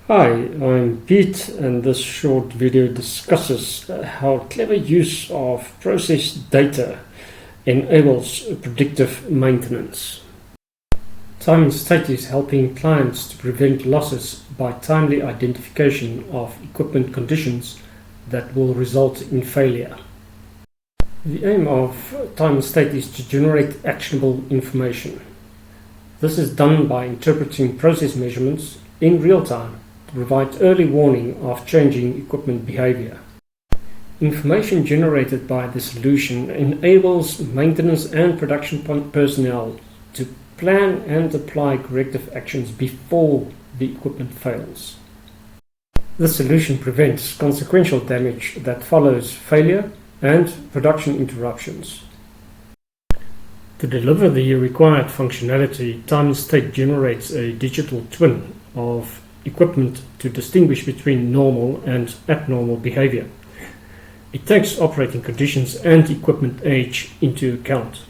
Hi, I'm Pete, and this short video discusses how clever use of process data enables predictive maintenance. Time and state is helping clients to prevent losses by timely identification of equipment conditions that will result in failure. The aim of time and state is to generate actionable information. This is done by interpreting process measurements in real time to provide early warning of changing equipment behavior. Information generated by the solution enables maintenance and production personnel to plan and apply corrective actions before the equipment fails. The solution prevents consequential damage that follows failure and production interruptions. To deliver the required functionality, Time and State generates a digital twin of equipment to distinguish between normal and abnormal behavior. It takes operating conditions and equipment age into account.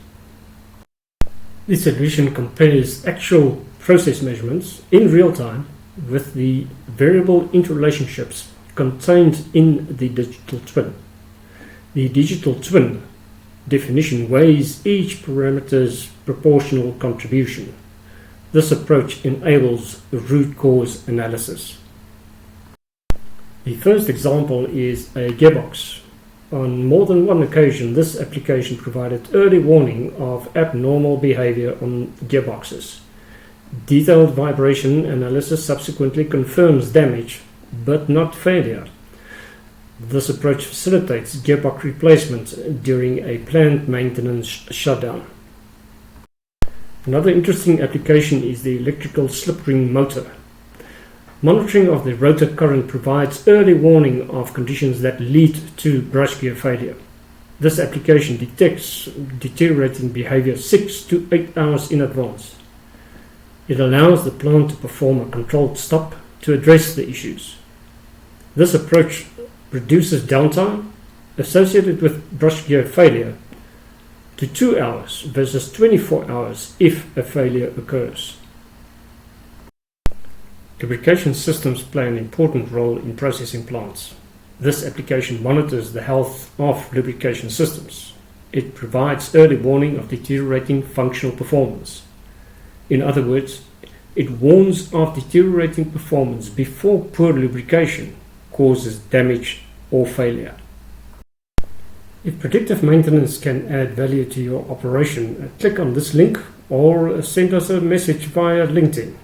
The solution compares actual process measurements in real time with the variable interrelationships contained in the digital twin. The digital twin definition weighs each parameter's proportional contribution. This approach enables root cause analysis. The first example is a gearbox. On more than one occasion, this application provided early warning of abnormal behavior on gearboxes. Detailed vibration analysis subsequently confirms damage, but not failure. This approach facilitates gearbox replacement during a planned maintenance shutdown. Another interesting application is the electrical slip ring motor. Monitoring of the rotor current provides early warning of conditions that lead to brush gear failure. This application detects deteriorating behavior 6 to 8 hours in advance. It allows the plant to perform a controlled stop to address the issues. This approach reduces downtime associated with brush gear failure to 2 hours versus 24 hours if a failure occurs. Lubrication systems play an important role in processing plants. This application monitors the health of lubrication systems. It provides early warning of deteriorating functional performance. In other words, it warns of deteriorating performance before poor lubrication causes damage or failure. If predictive maintenance can add value to your operation, click on this link or send us a message via LinkedIn.